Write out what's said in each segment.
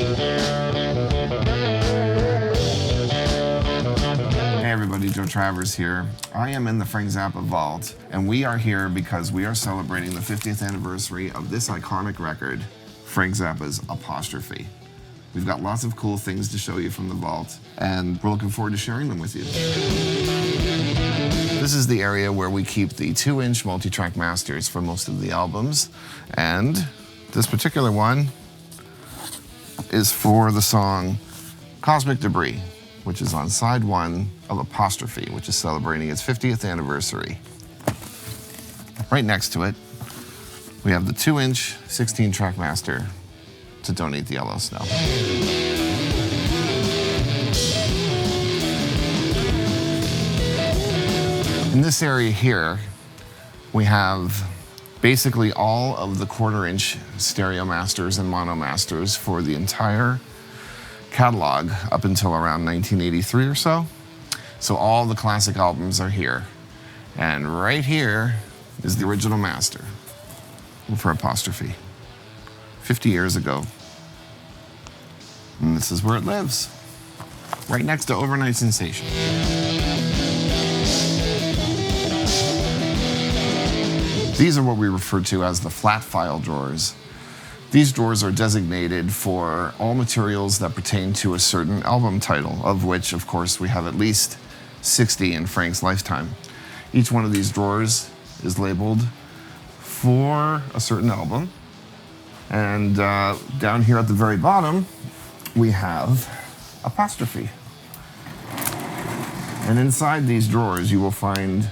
Hey everybody, Joe Travers here. I am in the Frank Zappa vault, and we are here because we are celebrating the 50th anniversary of this iconic record, Frank Zappa's Apostrophe. We've got lots of cool things to show you from the vault, and we're looking forward to sharing them with you. This is the area where we keep the 2-inch multi-track masters for most of the albums, and this particular one is for the song Cosmic Debris, which is on side 1 of Apostrophe, which is celebrating its 50th anniversary. Right next to it, we have the 2-inch 16-track master to donate the Yellow Snow. In this area here, we have basically all of the 1/4-inch stereo masters and mono masters for the entire catalog up until around 1983 or so. So all the classic albums are here. And right here is the original master for Apostrophe, 50 years ago. And this is where it lives, right next to Overnight Sensation. These are what we refer to as the flat file drawers. These drawers are designated for all materials that pertain to a certain album title, of which, of course, we have at least 60 in Frank's lifetime. Each one of these drawers is labeled for a certain album. And down here at the very bottom, we have Apostrophe. And inside these drawers, you will find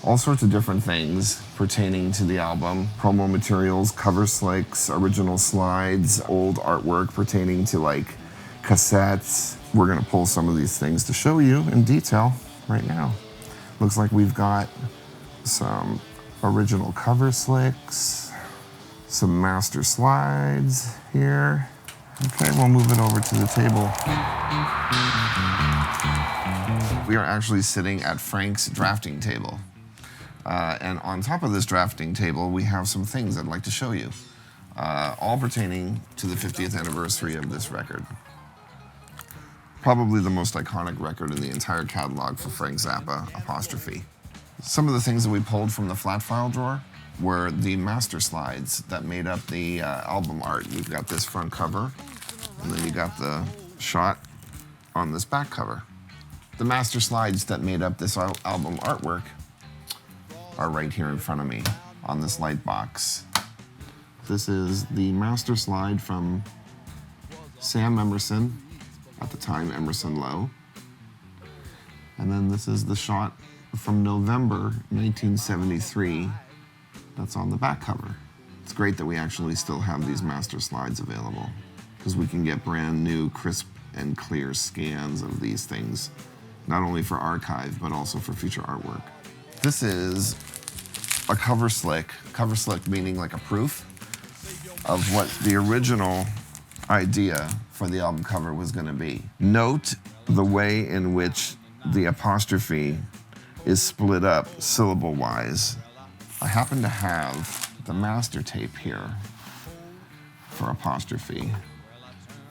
all sorts of different things pertaining to the album. Promo materials, cover slicks, original slides, old artwork pertaining to like cassettes. We're gonna pull some of these things to show you in detail right now. Looks like we've got some original cover slicks, some master slides here. Okay, we'll move it over to the table. We are actually sitting at Frank's drafting table. And on top of this drafting table, we have some things I'd like to show you, all pertaining to the 50th anniversary of this record. Probably the most iconic record in the entire catalog for Frank Zappa, Apostrophe. Some of the things that we pulled from the flat file drawer were the master slides that made up the album art. We've got this front cover, and then you got the shot on this back cover. The master slides that made up this album artwork are right here in front of me on this light box. This is the master slide from Sam Emerson, at the time Emerson Lowe. And then this is the shot from November 1973 that's on the back cover. It's great that we actually still have these master slides available, because we can get brand new, crisp and clear scans of these things, not only for archive, but also for future artwork. This is a cover slick meaning like a proof of what the original idea for the album cover was going to be. Note the way in which the apostrophe is split up syllable-wise. I happen to have the master tape here for Apostrophe.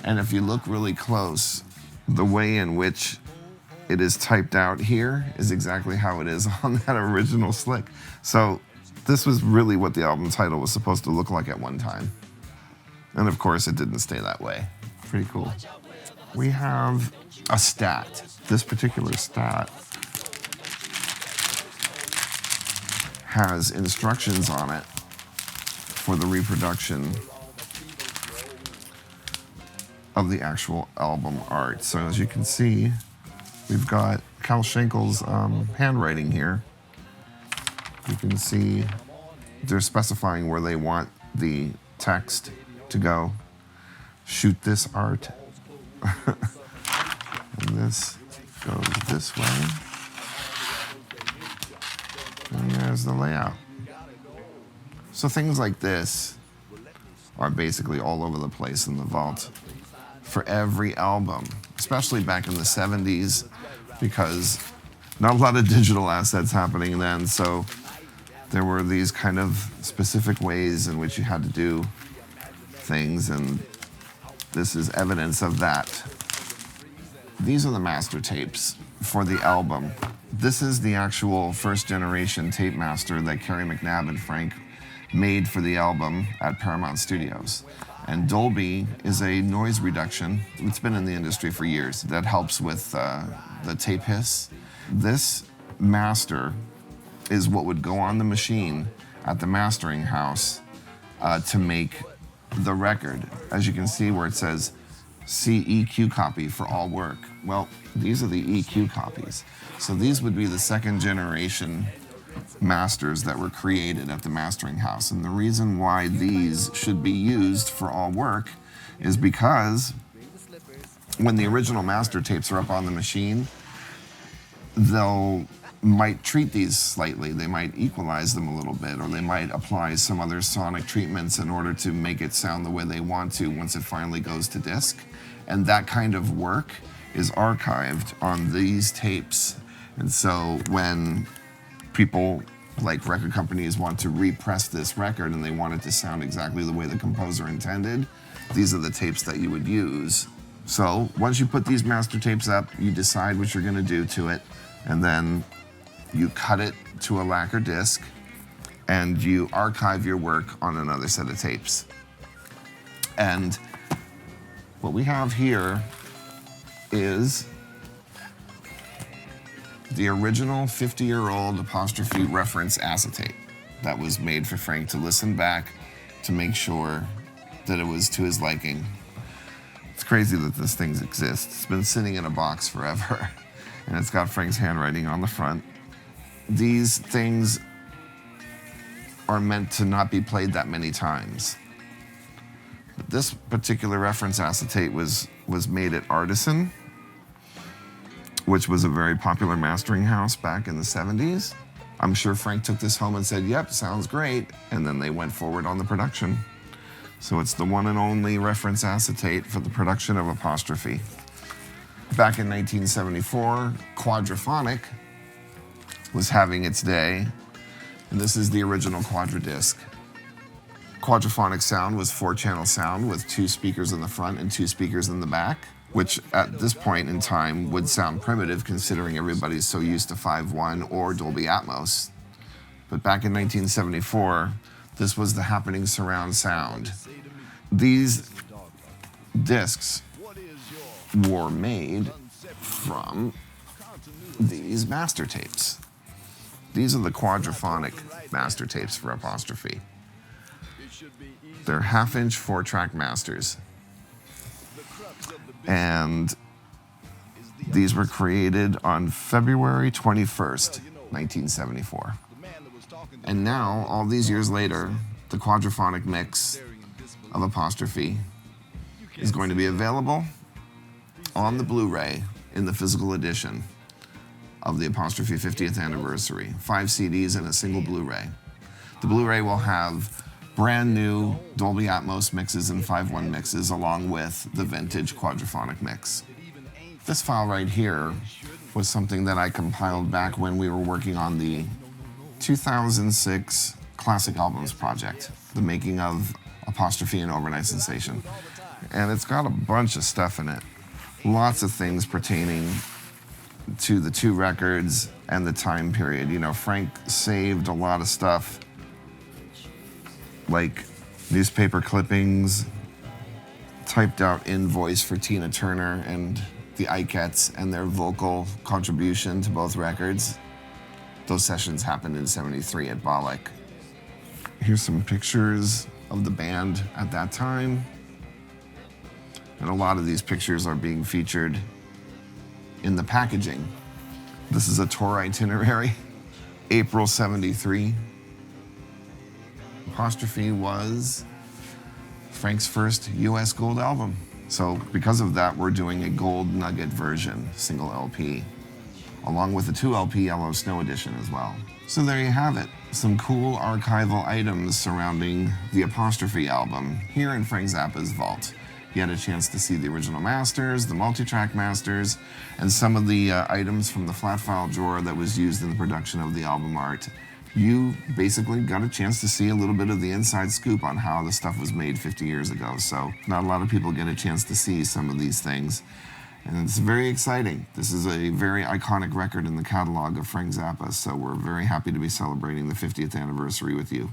And if you look really close, the way in which it is typed out here is exactly how it is on that original slick. So this was really what the album title was supposed to look like at one time. And of course, it didn't stay that way. Pretty cool. We have a stat. This particular stat has instructions on it for the reproduction of the actual album art. So as you can see, we've got Cal Schenkel's handwriting here. You can see they're specifying where they want the text to go. Shoot this art. And this goes this way. And there's the layout. So things like this are basically all over the place in the vault for every album, especially back in the 70s, because not a lot of digital assets happening then, so there were these kind of specific ways in which you had to do things, and This is evidence of that. These are the master tapes for the album. This is the actual first generation tape master that Kerry McNabb and Frank made for the album at Paramount Studios. And Dolby is a noise reduction. It's been in the industry for years. That helps with the tape hiss. This master is what would go on the machine at the mastering house to make the record. As you can see where it says CEQ copy for all work. Well, these are the EQ copies. So these would be the second generation masters that were created at the mastering house. And the reason why these should be used for all work is because when the original master tapes are up on the machine, they'll might treat these slightly. They might equalize them a little bit, or they might apply some other sonic treatments in order to make it sound the way they want to once it finally goes to disc. And that kind of work is archived on these tapes. And so when people like record companies want to repress this record and they want it to sound exactly the way the composer intended, these are the tapes that you would use. So once you put these master tapes up, you decide what you're going to do to it, and then you cut it to a lacquer disc, and you archive your work on another set of tapes. And what we have here is the original 50-year-old Apostrophe reference acetate that was made for Frank to listen back to make sure that it was to his liking. It's crazy that this thing exists. It's been sitting in a box forever, and it's got Frank's handwriting on the front. These things are meant to not be played that many times. But this particular reference acetate was made at Artisan, which was a very popular mastering house back in the 70s. I'm sure Frank took this home and said, yep, sounds great. And then they went forward on the production. So it's the one and only reference acetate for the production of Apostrophe. Back in 1974, Quadrophonic was having its day, and this is the original Quadradisc. Quadrophonic sound was 4-channel sound with 2 speakers in the front and 2 speakers in the back, which at this point in time would sound primitive considering everybody's so used to 5.1 or Dolby Atmos. But back in 1974, this was the happening surround sound. These discs were made from these master tapes. These are the Quadrophonic master tapes for Apostrophe. They're 1/2-inch 4-track masters. And these were created on February 21st, 1974. And now, all these years later, the Quadrophonic mix of Apostrophe is going to be available on the Blu-ray in the physical edition of the Apostrophe 50th anniversary. 5 CDs and a single Blu-ray. The Blu-ray will have brand new Dolby Atmos mixes and 5.1 mixes along with the vintage Quadrophonic mix. This file right here was something that I compiled back when we were working on the 2006 Classic Albums project, the making of Apostrophe and Overnight Sensation. And it's got a bunch of stuff in it. Lots of things pertaining to the 2 records and the time period. You know, Frank saved a lot of stuff like newspaper clippings, typed out invoice for Tina Turner and the Ikettes and their vocal contribution to both records. Those sessions happened in '73 at Bollock. Here's some pictures of the band at that time. And a lot of these pictures are being featured in the packaging. This is a tour itinerary, April '73. Apostrophe was Frank's first US gold album. So because of that, we're doing a gold nugget version, single LP, along with the 2 LP Yellow Snow edition as well. So there you have it. Some cool archival items surrounding the Apostrophe album here in Frank Zappa's vault. You had a chance to see the original masters, the multi-track masters, and some of the items from the flat file drawer that was used in the production of the album art you basically got a chance to see a little bit of the inside scoop on how the stuff was made 50 years ago. So not a lot of people get a chance to see some of these things. And it's very exciting. This is a very iconic record in the catalog of Frank Zappa, so we're very happy to be celebrating the 50th anniversary with you.